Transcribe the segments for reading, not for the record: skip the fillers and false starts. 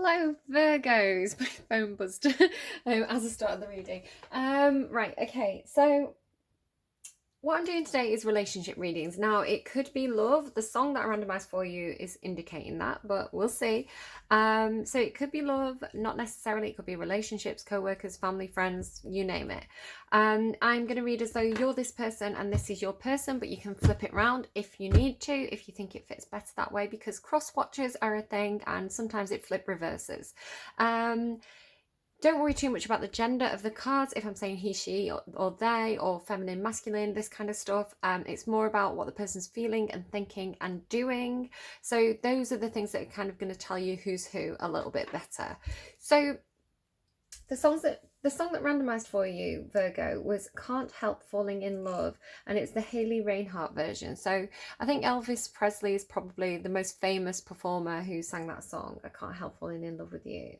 Hello, Virgos. My phone buzzed as I started the reading. Right, okay. So what I'm doing today is relationship readings. Now, it could be love. The song that I randomized for you is indicating that, but we'll see. So it could be love, not necessarily. It could be relationships, co-workers, family, friends, you name it. I'm going to read as though you're this person and this is your person, but you can flip it around if you need to, if you think it fits better that way, because cross watches are a thing and sometimes it flip reverses. Don't worry too much about the gender of the cards. If I'm saying he, she, or they, or feminine, masculine, this kind of stuff. It's more about what the person's feeling and thinking and doing. So those are the things that are kind of going to tell you who's who a little bit better. So the song that randomized for you, Virgo, was Can't Help Falling in Love, and it's the Haley Reinhart version. So I think Elvis Presley is probably the most famous performer who sang that song, I Can't Help Falling in Love with You.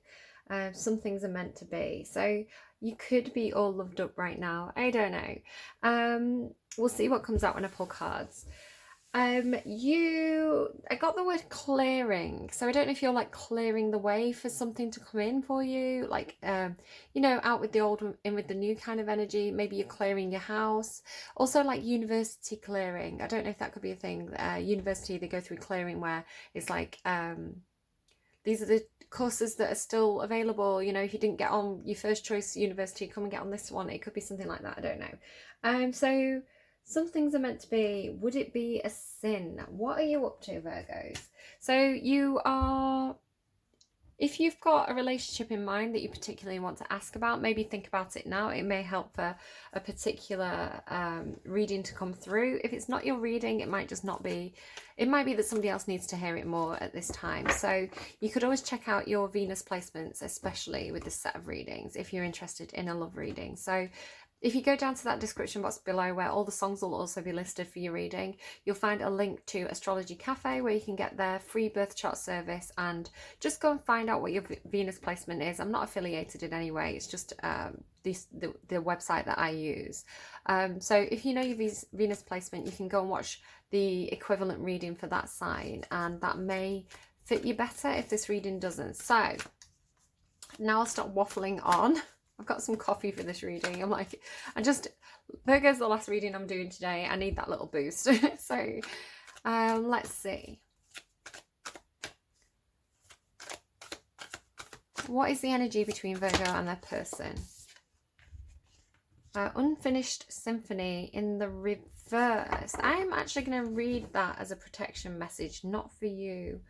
Some things are meant to be. So you could be all loved up right now. I don't know. We'll see what comes out when I pull cards. I got the word clearing. So I don't know if you're like clearing the way for something to come in for you. Like, out with the old, in with the new kind of energy. Maybe you're clearing your house. Also like university clearing. I don't know if that could be a thing. University, they go through clearing where it's like, these are the courses that are still available. If you didn't get on your first choice university, come and get on this one. It could be something like that. I don't know. So some things are meant to be. Would it be a sin? What are you up to, Virgos? So you are, if you've got a relationship in mind that you particularly want to ask about, maybe think about it now. It may help for a particular reading to come through. If it's not your reading, it might just not be. It might be that somebody else needs to hear it more at this time. So you could always check out your Venus placements, especially with this set of readings, if you're interested in a love reading. So if you go down to that description box below where all the songs will also be listed for your reading, you'll find a link to Astrology Cafe where you can get their free birth chart service and just go and find out what your Venus placement is. I'm not affiliated in any way. It's just the website that I use. So if you know your Venus placement, you can go and watch the equivalent reading for that sign, and that may fit you better if this reading doesn't. So now I'll stop waffling on. I've got some coffee for this reading. I'm like, Virgo's the last reading I'm doing today. I need that little boost. So let's see. What is the energy between Virgo and their person? Unfinished Symphony in the reverse. I'm actually going to read that as a protection message, not for you.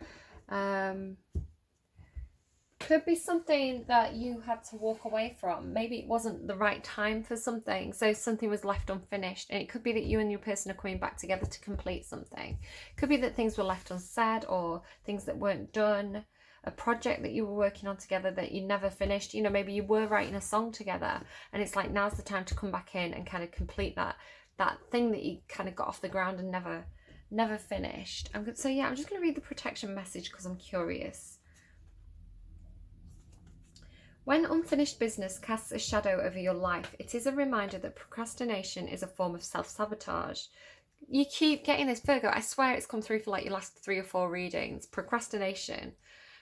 Could be something that you had to walk away from. Maybe it wasn't the right time for something, so something was left unfinished, and it could be that you and your person are coming back together to complete something. Could be that things were left unsaid, or things that weren't done, a project that you were working on together that you never finished. Maybe you were writing a song together and it's like, now's the time to come back in and kind of complete that thing that you kind of got off the ground and never finished. I'm just going to read the protection message because I'm curious. When unfinished business casts a shadow over your life, it is a reminder that procrastination is a form of self-sabotage. You keep getting this, Virgo. I swear it's come through for like your last 3 or 4 readings. Procrastination.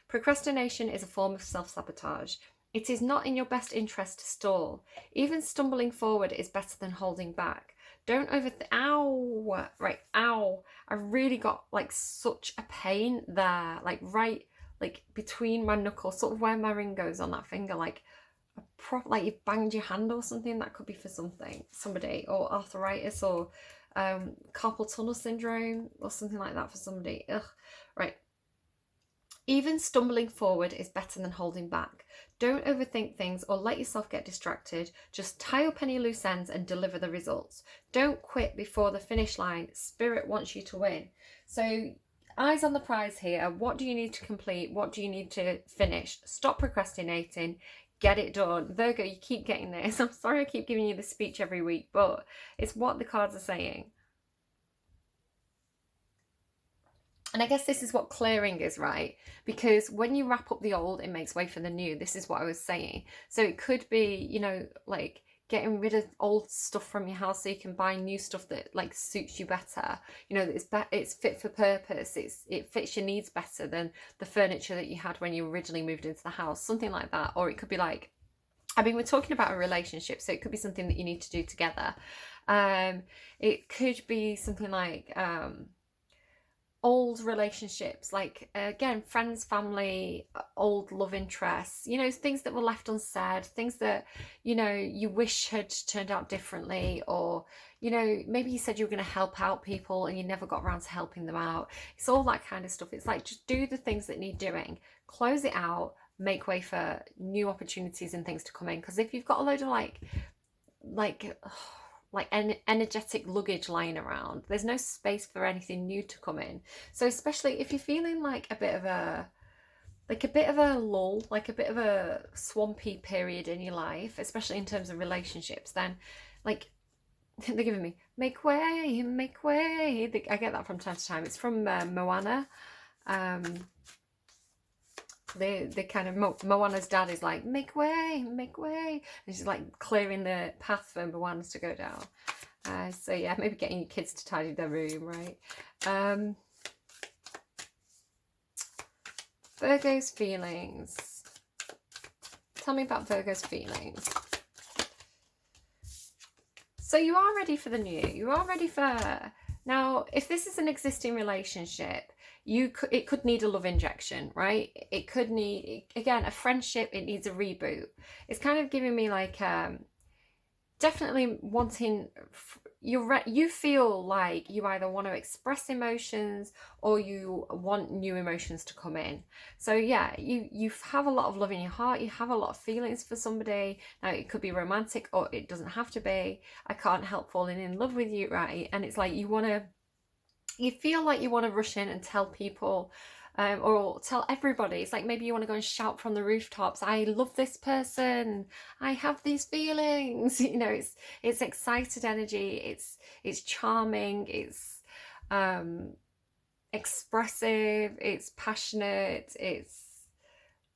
Procrastination is a form of self-sabotage. It is not in your best interest to stall. Even stumbling forward is better than holding back. Don't overthink. Ow! Right, ow. I really got like such a pain there. Like between my knuckles, sort of where my ring goes on that finger, like you banged your hand or something. That could be for somebody, or arthritis, or carpal tunnel syndrome, or something like that for somebody. Ugh. Right. Even stumbling forward is better than holding back. Don't overthink things or let yourself get distracted. Just tie up any loose ends and deliver the results. Don't quit before the finish line. Spirit wants you to win. So eyes on the prize here. What do you need to complete? What do you need to finish? Stop procrastinating. Get it done. Virgo, you keep getting this. I'm sorry I keep giving you this speech every week, but it's what the cards are saying. And I guess this is what clearing is, right? Because when you wrap up the old, it makes way for the new. This is what I was saying. So it could be, like getting rid of old stuff from your house so you can buy new stuff that like suits you better, you know, that it's fit for purpose, it fits your needs better than the furniture that you had when you originally moved into the house, something like that. Or it could be like, I mean, we're talking about a relationship, so it could be something that you need to do together. It could be something like old relationships, like again, friends, family, old love interests, you know, things that were left unsaid, things that, you know, you wish had turned out differently, or, you know, maybe you said you were going to help out people and you never got around to helping them out. It's all that kind of stuff. It's like, just do the things that need doing, close it out, make way for new opportunities and things to come in. Because if you've got a load of like energetic luggage lying around, there's no space for anything new to come in. So especially if you're feeling like a bit of a lull, like a bit of a swampy period in your life, especially in terms of relationships, then like they're giving me make way, make way. I get that from time to time. It's from Moana. The kind of Moana's dad is like, make way, and she's like clearing the path for Moana's to go down. So yeah, maybe getting your kids to tidy their room, right? Virgo's feelings. Tell me about Virgo's feelings. So you are ready for the new. You are ready for... Now, if this is an existing relationship, it could need a love injection, right? It could need, again, a friendship. It needs a reboot. It's kind of giving me like definitely wanting, you feel like you either want to express emotions or you want new emotions to come in. So yeah, you have a lot of love in your heart. You have a lot of feelings for somebody. Now it could be romantic or it doesn't have to be. I can't help falling in love with you, right? And it's like you feel like you want to rush in and tell people, or tell everybody. It's like maybe you want to go and shout from the rooftops, I love this person, I have these feelings. You know, it's excited energy, it's charming, it's expressive, it's passionate, it's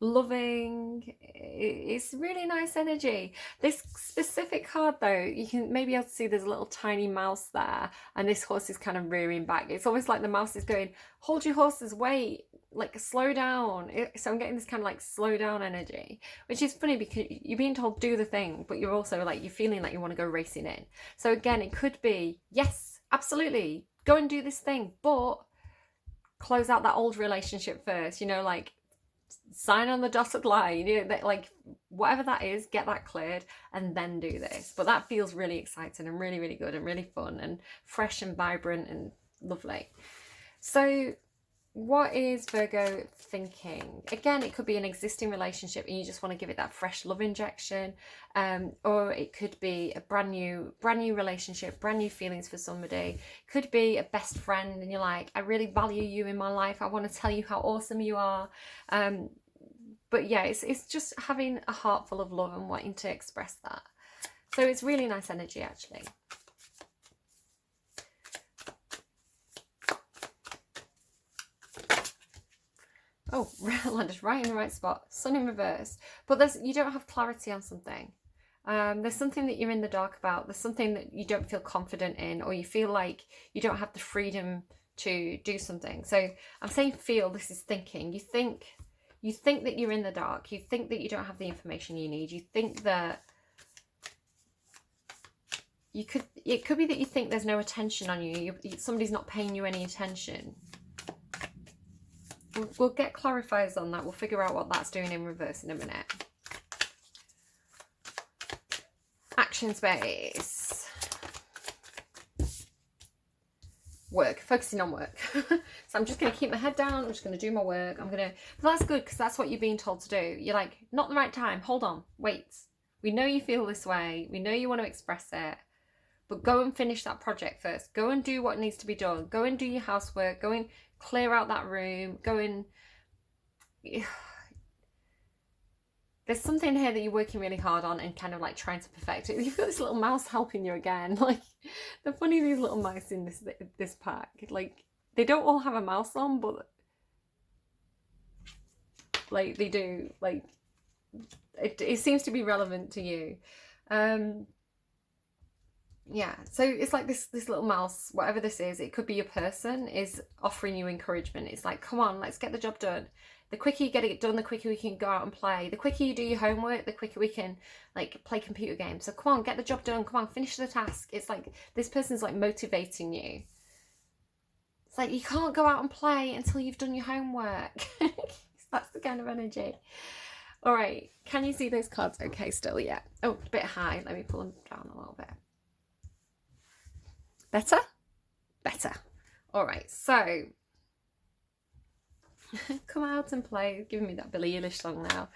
loving. It's really nice energy. This specific card though, you can maybe able to see there's a little tiny mouse there, and this horse is kind of rearing back. It's almost like the mouse is going, hold your horses, wait, like slow down. So I'm getting this kind of like slow down energy, which is funny because you're being told do the thing, but you're also like, you're feeling like you want to go racing in. So again, it could be, yes, absolutely, go and do this thing, but close out that old relationship first, you know, like sign on the dotted line, you know, like whatever that is, get that cleared and then do this. But that feels really exciting and really, really good and really fun and fresh and vibrant and lovely. So what is Virgo thinking? Again, it could be an existing relationship and you just want to give it that fresh love injection, or it could be a brand new relationship, brand new feelings for somebody. It could be a best friend and you're like, I really value you in my life, I want to tell you how awesome you are. But yeah, it's just having a heart full of love and wanting to express that. So it's really nice energy actually. Oh, landed right in the right spot. Sun in reverse. But you don't have clarity on something. There's something that you're in the dark about. There's something that you don't feel confident in, or you feel like you don't have the freedom to do something. So I'm saying feel, this is thinking. You think that you're in the dark. You think that you don't have the information you need. You think that it could be that you think there's no attention on you. Somebody's not paying you any attention. We'll get clarifiers on that. We'll figure out what that's doing in reverse in a minute. Action space. Work. Focusing on work. So I'm just going to keep my head down. I'm just going to do my work. But that's good because that's what you're being told to do. You're like, not the right time. Hold on. Wait. We know you feel this way. We know you want to express it. But go and finish that project first. Go and do what needs to be done. Go and do your housework. Go and clear out that room. Go and... There's something here that you're working really hard on and kind of like trying to perfect it. You've got this little mouse helping you again. Like, they're funny, these little mice in this pack. Like, they don't all have a mouse on, but like they do. Like, it seems to be relevant to you. Yeah, so it's like this little mouse, whatever this is, it could be your person, is offering you encouragement. It's like, come on, let's get the job done. The quicker you get it done, the quicker we can go out and play. The quicker you do your homework, the quicker we can like play computer games. So come on, get the job done. Come on, finish the task. It's like this person's like motivating you. It's like you can't go out and play until you've done your homework. That's the kind of energy. All right, can you see those cards okay still? Yeah. Oh, a bit high. Let me pull them down a little bit. Better? Better. All right, so come out and play. Giving me that Billie Eilish song now.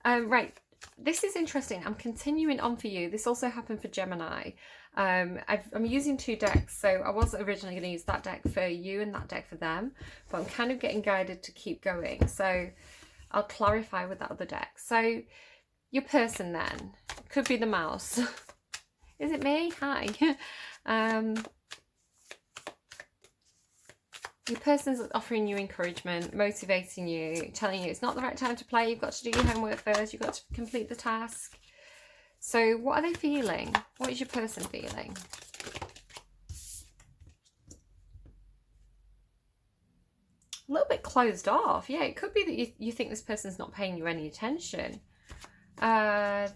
Right, this is interesting. I'm continuing on for you. This also happened for Gemini. I'm using 2 decks, so I was originally going to use that deck for you and that deck for them, but I'm kind of getting guided to keep going. So I'll clarify with that other deck. So your person then could be the mouse. Is it me? Hi. Your person's offering you encouragement, motivating you, telling you it's not the right time to play, you've got to do your homework first, you've got to complete the task. So what are they feeling? What is your person feeling? A little bit closed off. Yeah, it could be that you think this person's not paying you any attention. I'm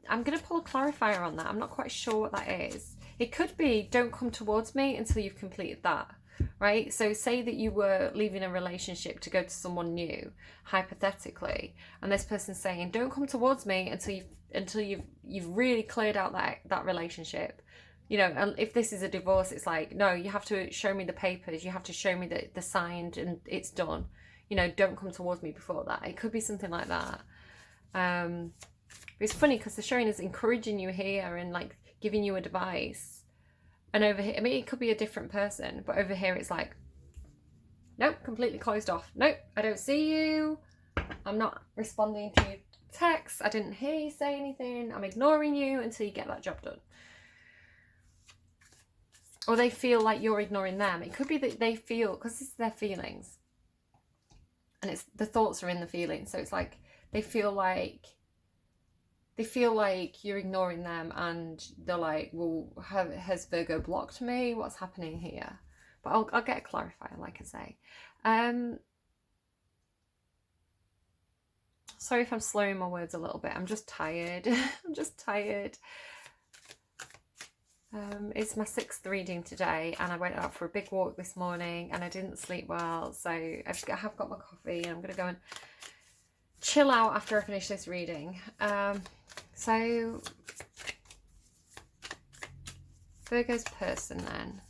going to pull a clarifier on that. I'm not quite sure what that is. It could be, don't come towards me until you've completed that. Right, so say that you were leaving a relationship to go to someone new, hypothetically, and this person's saying, "Don't come towards me until you've really cleared out that relationship." You know, and if this is a divorce, it's like, no, you have to show me the papers, you have to show me that they're signed and it's done. You know, don't come towards me before that. It could be something like that. It's funny because the showing is encouraging you here and like giving you advice. And over here, I mean, it could be a different person, but over here it's like, nope, completely closed off. Nope, I don't see you. I'm not responding to your texts. I didn't hear you say anything. I'm ignoring you until you get that job done. Or they feel like you're ignoring them. It could be that they feel, because this is their feelings. And it's the thoughts are in the feelings. So it's like they feel like you're ignoring them, and they're like, well, has Virgo blocked me? What's happening here? But I'll get a clarifier, like I say. Sorry if I'm slurring my words a little bit. I'm just tired. I'm just tired. It's my 6th reading today, and I went out for a big walk this morning, and I didn't sleep well. So I have got my coffee, and I'm going to go and chill out after I finish this reading. So Virgo's person then.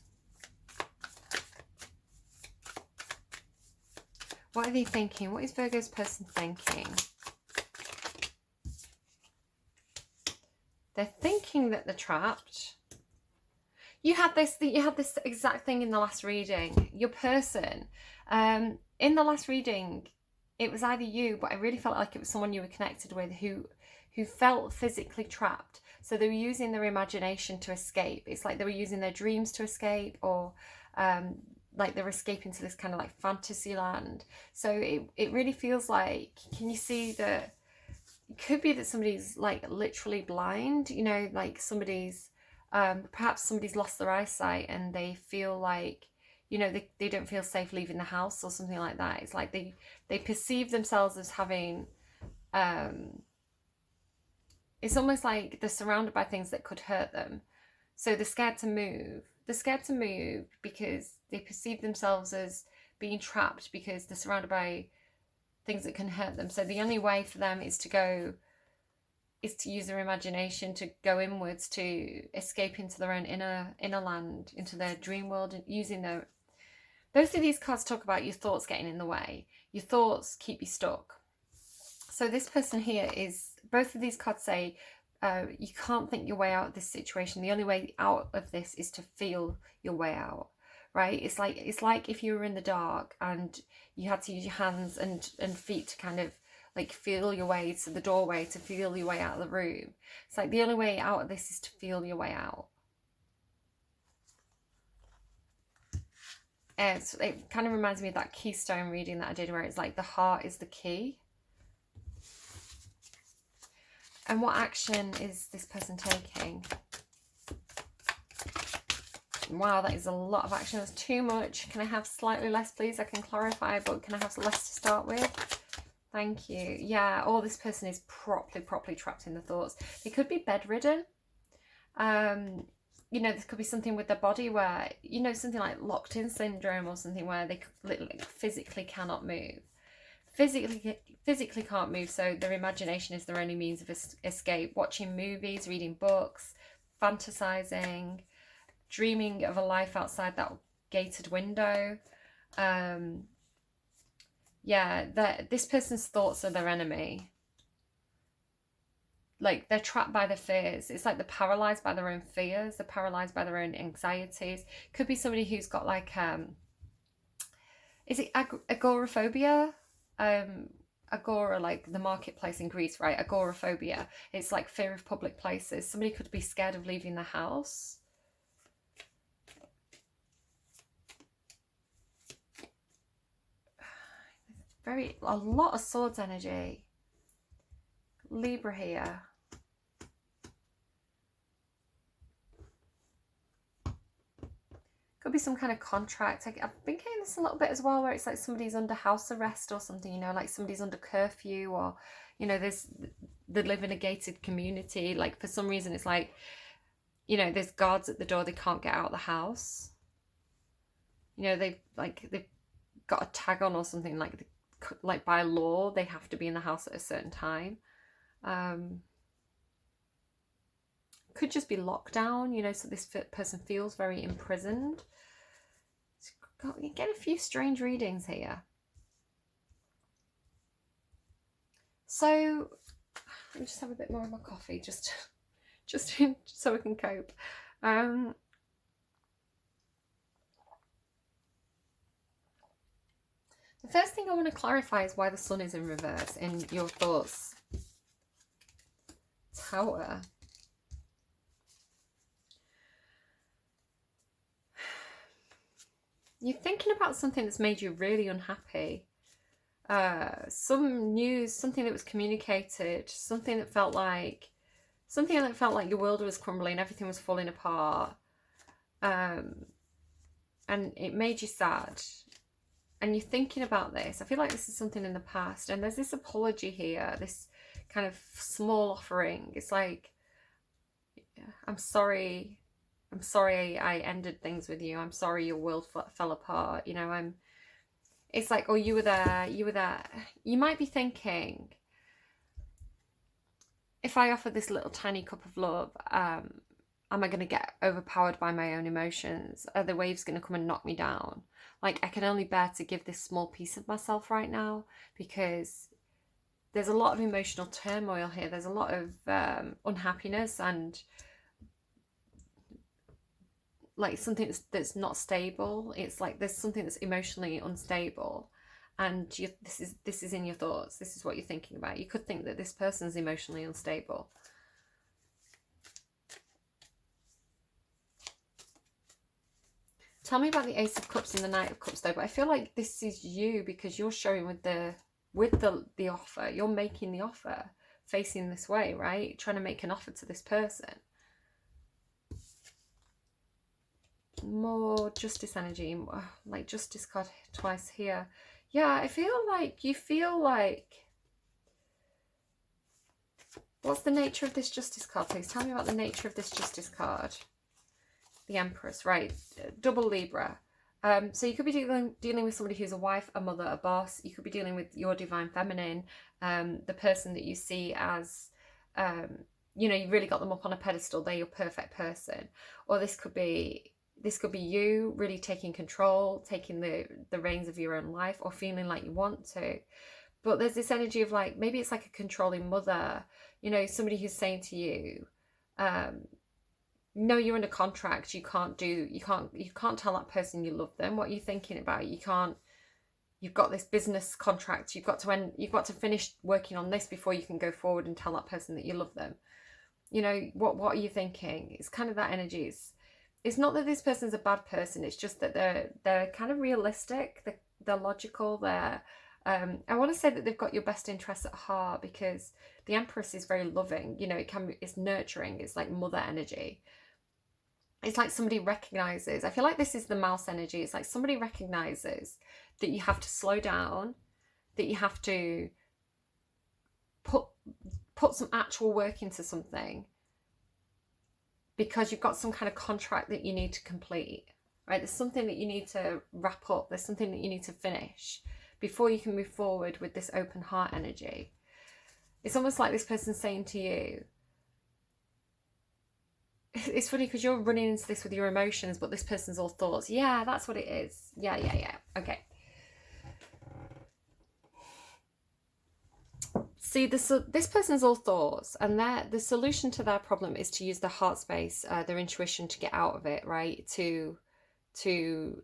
What are they thinking? What is Virgo's person thinking? They're thinking that they're trapped. You had this exact thing in the last reading. Your person, in the last reading, it was either you, but I really felt like it was someone you were connected with who felt physically trapped. So they were using their imagination to escape. It's like they were using their dreams to escape, or like they were escaping to this kind of like fantasy land. So it really feels like, can you see that it could be that somebody's like literally blind, you know, like perhaps somebody's lost their eyesight and they feel like, you know, they don't feel safe leaving the house or something like that. It's like they perceive themselves as having, it's almost like they're surrounded by things that could hurt them. So they're scared to move. They're scared to move because they perceive themselves as being trapped because they're surrounded by things that can hurt them. So the only way for them is to use their imagination, to go inwards, to escape into their own inner land, into their dream world, and using their... Both of these cards talk about your thoughts getting in the way. Your thoughts keep you stuck. So this person here is... Both of these cards say you can't think your way out of this situation. The only way out of this is to feel your way out, right? It's like if you were in the dark and you had to use your hands and feet to kind of like feel your way to the doorway, to feel your way out of the room. It's like the only way out of this is to feel your way out. It kind of reminds me of that keystone reading that I did where it's like the heart is the key. And what action is this person taking? Wow, that is a lot of action. That's too much. Can I have slightly less, please? I can clarify, but can I have less to start with? Thank you. Yeah, or this person is properly trapped in the thoughts. They could be bedridden. You know, this could be something with their body where, you know, something like locked-in syndrome or something where they literally physically cannot move. Physically can't move, so their imagination is their only means of escape. Watching movies, reading books, fantasizing, dreaming of a life outside that gated window. Yeah, this person's thoughts are their enemy. Like, they're trapped by their fears. It's like they're paralyzed by their own fears. They're paralyzed by their own anxieties. Could be somebody who's got like, is it agoraphobia? Agora, like the marketplace in Greece, right? Agoraphobia. It's like fear of public places. Somebody could be scared of leaving the house. A lot of swords energy. Libra here. Could be some kind of contract. I've been getting this a little bit as well, where it's like somebody's under house arrest or something, you know, like somebody's under curfew, or, you know, they live in a gated community. Like, for some reason, it's like, you know, there's guards at the door. They can't get out of the house. You know, they've got a tag on or something, like by law, they have to be in the house at a certain time. Could just be lockdown, you know, so this person feels very imprisoned. You're getting a few strange readings here. So let me just have a bit more of my coffee, just so I can cope. The first thing I want to clarify is why the sun is in reverse in your thoughts. Tower. You're thinking about something that's made you really unhappy. Some news, something that was communicated, something that felt like your world was crumbling, everything was falling apart. And it made you sad. And you're thinking about this. I feel like this is something in the past. And there's this apology here, this kind of small offering. It's like, I'm sorry I ended things with you. I'm sorry your world fell apart. You know, it's like, oh, you were there. You might be thinking, if I offer this little tiny cup of love, am I going to get overpowered by my own emotions? Are the waves going to come and knock me down? Like, I can only bear to give this small piece of myself right now, because there's a lot of emotional turmoil here. There's a lot of unhappiness, and like something that's not stable. It's like there's something that's emotionally unstable, and this is in your thoughts. This is what you're thinking about. You could think that this person's emotionally unstable. Tell me about the Ace of Cups and the Knight of Cups, though. But I feel like this is you, because you're showing with the offer. You're making the offer, facing this way, right? Trying to make an offer to this person. More Justice energy, like Justice card twice here. Yeah, I feel like you feel like... What's the nature of this Justice card, please? Tell me about the nature of this Justice card. The Empress, right? Double Libra. So you could be dealing with somebody who's a wife, a mother, a boss. You could be dealing with your divine feminine, the person that you see as, you know, you've really got them up on a pedestal. They're your perfect person. Or this could be you really taking control, taking the reins of your own life, or feeling like you want to. But there's this energy of like, maybe it's like a controlling mother, you know, somebody who's saying to you, no, you're under contract. You can't tell that person you love them. What are you thinking about? You've got this business contract. You've got to finish working on this before you can go forward and tell that person that you love them. You know, what are you thinking? It's kind of that energy. It's not that this person's a bad person. It's just that they're kind of realistic. They're logical. I want to say that they've got your best interests at heart, because the Empress is very loving. You know, it's nurturing. It's like mother energy. it's like somebody recognizes, I feel like this is the mouse energy. It's like somebody recognizes that you have to slow down, that you have to put some actual work into something, because you've got some kind of contract that you need to complete, right? There's something that you need to wrap up. There's something that you need to finish before you can move forward with this open heart energy. It's almost like this person's saying to you, it's funny because you're running into this with your emotions, but this person's all thoughts. Yeah, that's what it is. Yeah. Okay. See, this person's all thoughts, and the solution to their problem is to use their heart space, their intuition, to get out of it, right? To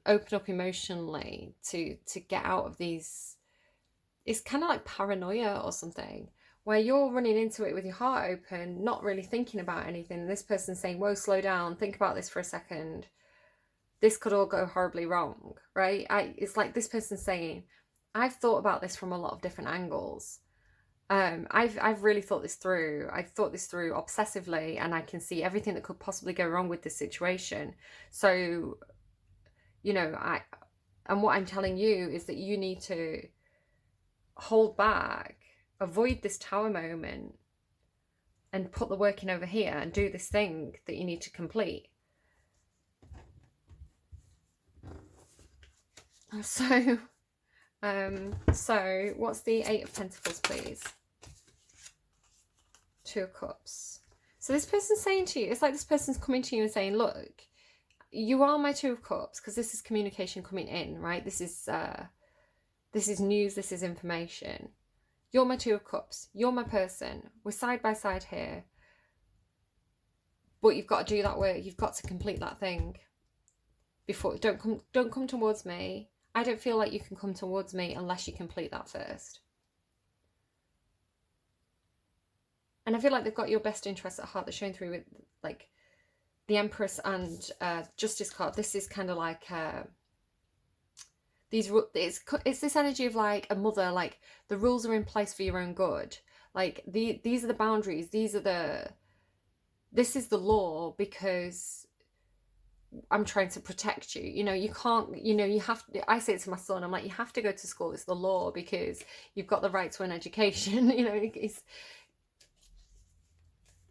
open up emotionally, to get out of these. It's kind of like paranoia or something, where you're running into it with your heart open, not really thinking about anything. And this person's saying, whoa, slow down, think about this for a second. This could all go horribly wrong, right? It's like this person's saying, I've thought about this from a lot of different angles. I've really thought this through. I've thought this through obsessively, and I can see everything that could possibly go wrong with this situation. So, and what I'm telling you is that you need to hold back, avoid this tower moment, and put the work in over here and do this thing that you need to complete. So what's the Eight of Pentacles, please? Two of Cups. So this person's saying to you, it's like this person's coming to you and saying, look, you are my Two of Cups, because this is communication coming in, right? This is news, this is information. You're my Two of Cups. You're my person. We're side by side here. But you've got to do that work. You've got to complete that thing. Before, don't come towards me. I don't feel like you can come towards me unless you complete that first. And I feel like they've got your best interests at heart. They're showing through with, like, the Empress and Justice card. This is kind of like it's this energy of like a mother. Like, the rules are in place for your own good. Like, these are the boundaries. This is the law, because I'm trying to protect you. You can't, you have to, I say it to my son, I'm like, you have to go to school. It's the law, because you've got the right to an education.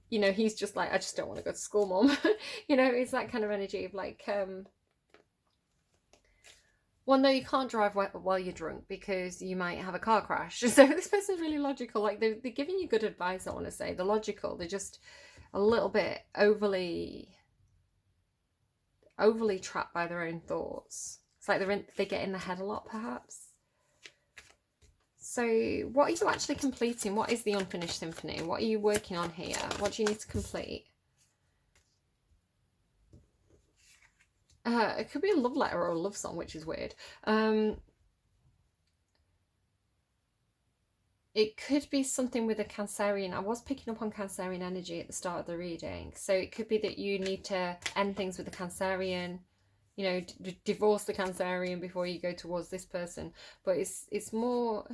He's just like, I just don't want to go to school, Mom. It's that kind of energy of like, well, no, you can't drive while you're drunk, because you might have a car crash. So this person's really logical. Like, they're giving you good advice, I want to say. They're logical. They're just a little bit overly trapped by their own thoughts. It's like they get in the head a lot, perhaps. So what are you actually completing? What is the unfinished symphony? What are you working on here? What do you need to complete? It could be a love letter or a love song, which is weird. It could be something with a Cancerian. I was picking up on Cancerian energy at the start of the reading. So it could be that you need to end things with the Cancerian, divorce the Cancerian before you go towards this person. But it's more...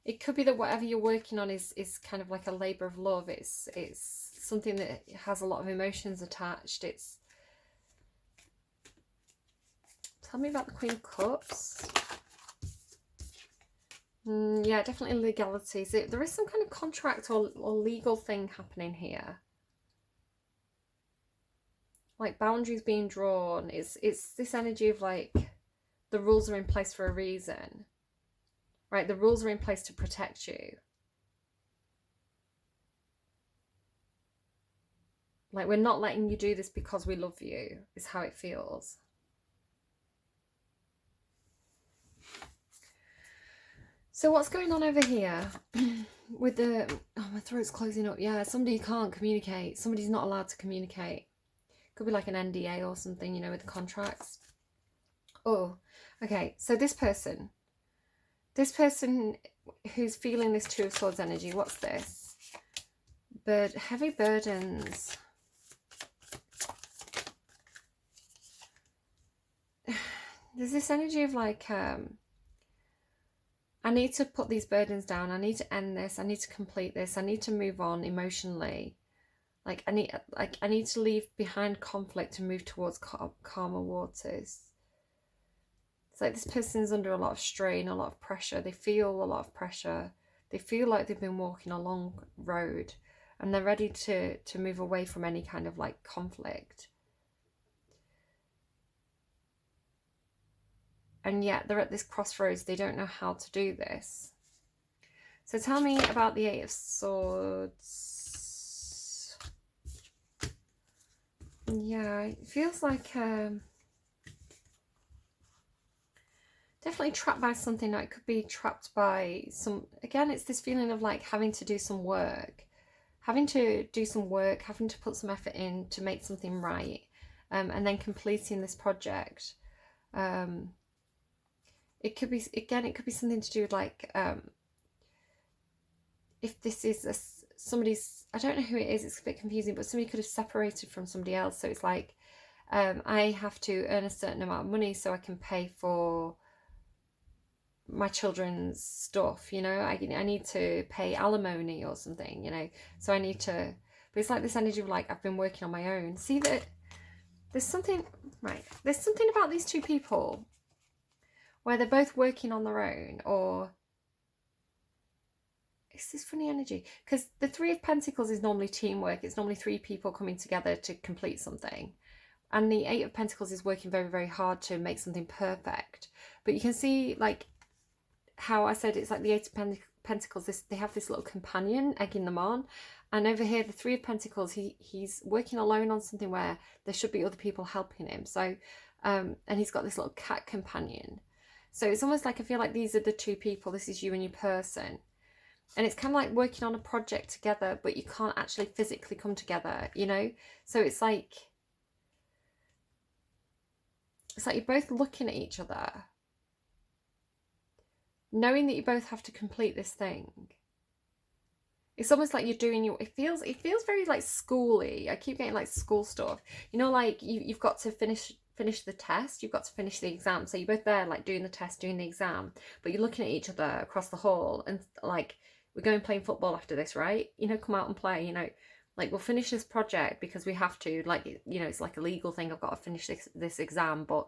It could be that whatever you're working on is kind of like a labour of love. It's something that has a lot of emotions attached. Tell me about the Queen of Cups. Yeah, definitely legalities. There is some kind of contract or legal thing happening here. Like boundaries being drawn. It's this energy of like the rules are in place for a reason. Right, the rules are in place to protect you. Like, we're not letting you do this because we love you, is how it feels. So what's going on over here with the... Oh, my throat's closing up. Yeah, somebody can't communicate. Somebody's not allowed to communicate. Could be like an NDA or something, with the contracts. Oh, okay. So this person who's feeling this Two of Swords energy, what's this? Heavy burdens. There's this energy of like, I need to put these burdens down. I need to end this. I need to complete this. I need to move on emotionally. Like I need to leave behind conflict and move towards calmer waters. It's like this person's under a lot of strain, a lot of pressure. They feel a lot of pressure. They feel like they've been walking a long road and they're ready to move away from any kind of like conflict. And yet they're at this crossroads. They don't know how to do this. So tell me about the Eight of Swords. Yeah, it feels like definitely trapped by something. That it could be trapped by some, again, it's this feeling of like having to do some work. Having to do some work, having to put some effort in to make something right. And then completing this project. It could be, again, it could be something to do with like, if this is somebody's, I don't know who it is, it's a bit confusing, but somebody could have separated from somebody else. So it's like, I have to earn a certain amount of money so I can pay for my children's stuff, you know, I need to pay alimony or something, you know, so I need to, but it's like this energy of like, I've been working on my own. See that there's something, right, there's something about these two people where they're both working on their own, or it's this funny energy, because the Three of Pentacles is normally teamwork. It's normally three people coming together to complete something. And the Eight of Pentacles is working very, very hard to make something perfect. But you can see, like, how I said it's like the Eight of Pentacles, they have this little companion egging them on. And over here, the Three of Pentacles, he's working alone on something where there should be other people helping him. So, and he's got this little cat companion. So it's almost like I feel like these are the two people. This is you and your person. And it's kind of like working on a project together, but you can't actually physically come together, you know? So it's like you're both looking at each other, knowing that you both have to complete this thing. It's almost like you're doing it feels very like schooly. I keep getting like school stuff. You know, like you've got to finish the test, you've got to finish the exam. So you're both there like doing the test, doing the exam, but you're looking at each other across the hall and like, we're going playing football after this, right? You know, come out and play, you know, like we'll finish this project because we have to, like, you know, it's like a legal thing. I've got to finish this exam, but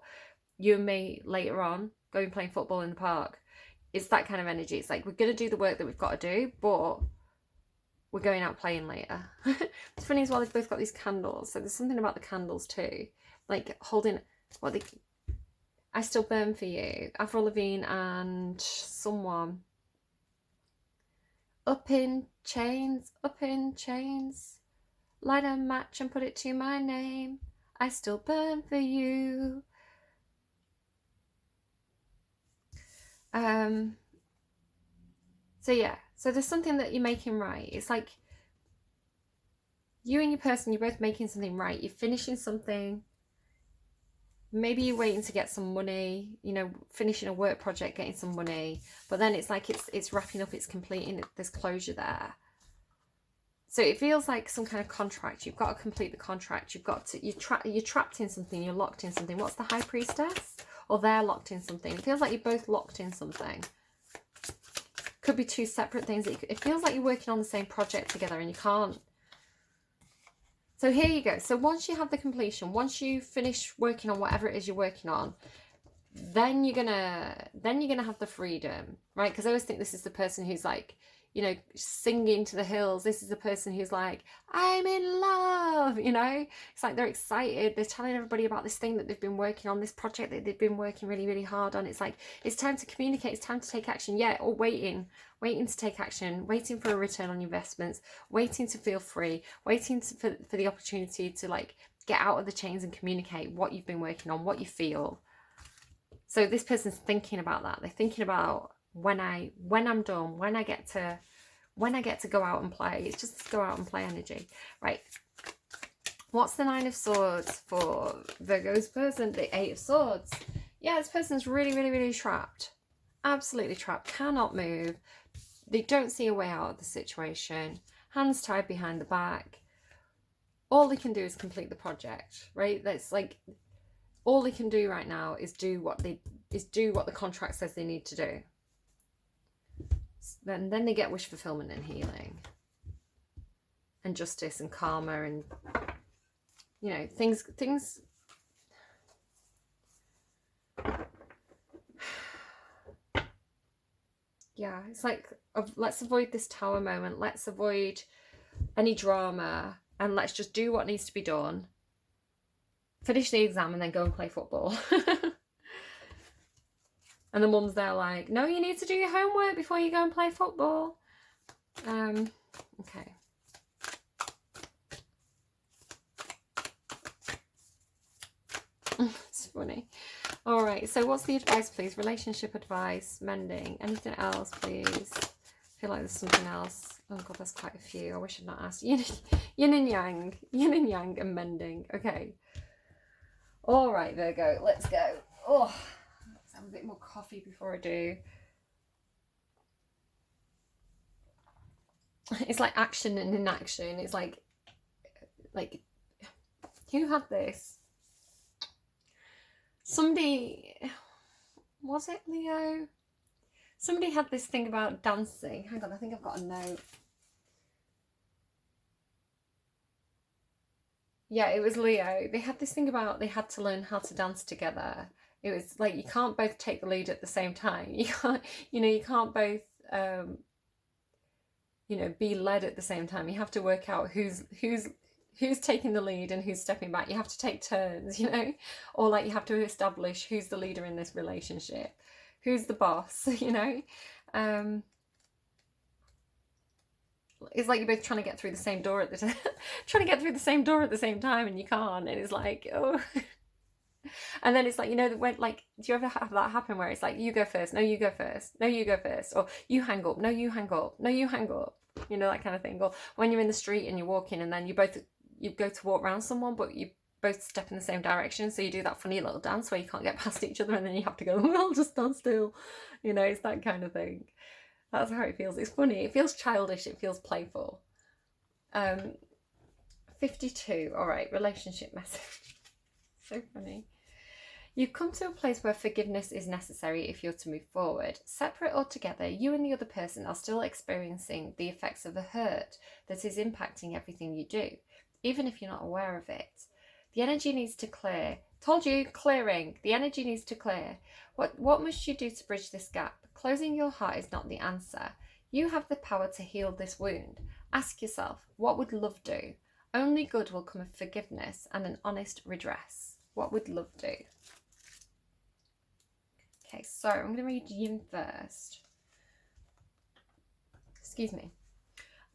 you and me later on going playing football in the park. It's that kind of energy. It's like, we're going to do the work that we've got to do, but we're going out playing later. It's funny as well, they've both got these candles. So there's something about the candles too. Like holding, I Still Burn For You, Avril Lavigne and someone. Up in chains, light a match and put it to my name. I still burn for you. So yeah, so there's something that you're making right. It's like you and your person, you're both making something right. You're finishing something. Maybe you're waiting to get some money, you know, finishing a work project, getting some money, but then it's like it's wrapping up, it's completing, there's closure there. So it feels like some kind of contract. You've got to complete the contract. You've got to, you're trapped in something, you're locked in something. What's the High Priestess? Or they're locked in something. It feels like you're both locked in something. Could be two separate things. It feels like you're working on the same project together and you can't. So here you go. So once you have the completion, once you finish working on whatever it is you're working on, then you're gonna have the freedom, right? Because I always think this is the person who's like, you know, singing to the hills. This is the person who's like, I'm in love, you know? It's like they're excited. They're telling everybody about this thing that they've been working on, this project that they've been working really, really hard on. It's like, it's time to communicate. It's time to take action. Yeah, or waiting to take action, waiting for a return on investments, waiting to feel free, waiting for the opportunity to like get out of the chains and communicate what you've been working on, what you feel. So this person's thinking about that. They're thinking about when I'm done, when I get to go out and play. It's just go out and play energy. Right. What's the Nine of Swords for Virgo's person? The Eight of Swords. Yeah, this person's really, really, really trapped. Absolutely trapped. Cannot move. They don't see a way out of the situation. Hands tied behind the back. All they can do is complete the project, right? That's like, all they can do right now is do what the contract says they need to do. Then they get wish fulfillment and healing. and justice and karma and, you know, things. Yeah, it's like, let's avoid this tower moment. Let's avoid any drama and let's just do what needs to be done. Finish the exam and then go and play football. And the mum's there like, no, you need to do your homework before you go and play football. Okay. It's funny. All right, so what's the advice, please? Relationship advice, mending, anything else, please? I feel like there's something else. Oh God, there's quite a few. I wish I'd not asked. Yin and yang and mending. Okay. All right, Virgo, let's go. Oh, let's have a bit more coffee before I do. It's like action and inaction. It's like who had this? Somebody, was it Leo? Somebody had this thing about dancing. Hang on, I think I've got a note. Yeah, it was Leo. They had this thing about they had to learn how to dance together. It was like you can't both take the lead at the same time. You can't, you can't both, be led at the same time. You have to work out who's taking the lead and who's stepping back. You have to take turns, or like you have to establish who's the leader in this relationship, who's the boss, It's like you're both trying to get through the same door at the same time, and you can't. And it's like, oh. And then it's like, when, like, do you ever have that happen where it's like, you go first, no, you go first, no, you go first, or you hang up, no, you hang up, no, you hang up, that kind of thing. Or when you're in the street and you're walking and then you go to walk around someone, but you both step in the same direction, so you do that funny little dance where you can't get past each other and then you have to go, well, just stand still. It's that kind of thing. That's how it feels. It's funny. It feels childish. It feels playful. 52. All right. Relationship message. So funny. You've come to a place where forgiveness is necessary if you're to move forward. Separate or together, you and the other person are still experiencing the effects of the hurt that is impacting everything you do, even if you're not aware of it. The energy needs to clear. Told you, clearing. The energy needs to clear. What must you do to bridge this gap? Closing your heart is not the answer. You have the power to heal this wound. Ask yourself, what would love do? Only good will come of forgiveness and an honest redress. What would love do? Okay, so I'm going to read Yin first. Excuse me.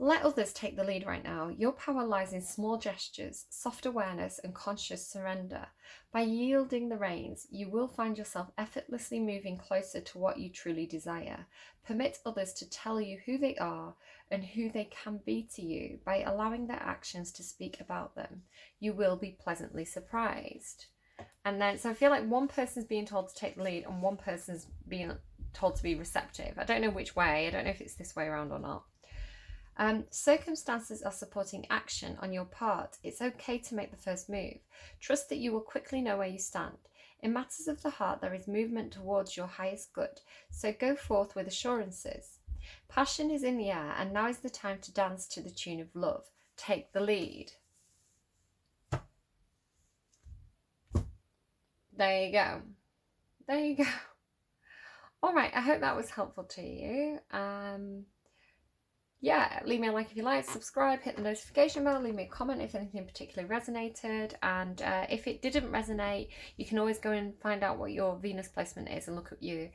Let others take the lead right now. Your power lies in small gestures, soft awareness, and conscious surrender. By yielding the reins, you will find yourself effortlessly moving closer to what you truly desire. Permit others to tell you who they are and who they can be to you by allowing their actions to speak about them. You will be pleasantly surprised. And then, so I feel like one person's being told to take the lead and one person's being told to be receptive. I don't know which way. I don't know if it's this way around or not. Circumstances are supporting action on your part. It's okay to make the first move. Trust that you will quickly know where you stand. In matters of the heart, there is movement towards your highest good, so go forth with assurances. Passion is in the air, and now is the time to dance to the tune of love. Take the lead. There you go. There you go. All right, I hope that was helpful to you. Yeah, leave me a like if you like, subscribe, hit the notification bell, leave me a comment if anything particularly resonated, and if it didn't resonate, you can always go and find out what your Venus placement is and look at your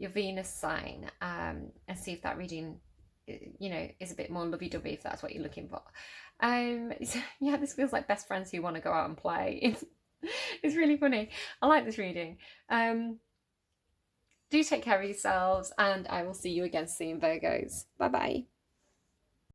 Venus sign and see if that reading, is a bit more lovey-dovey if that's what you're looking for. Yeah, this feels like best friends who want to go out and play. It's really funny. I like this reading. Do take care of yourselves, and I will see you again soon, Virgos. Bye-bye.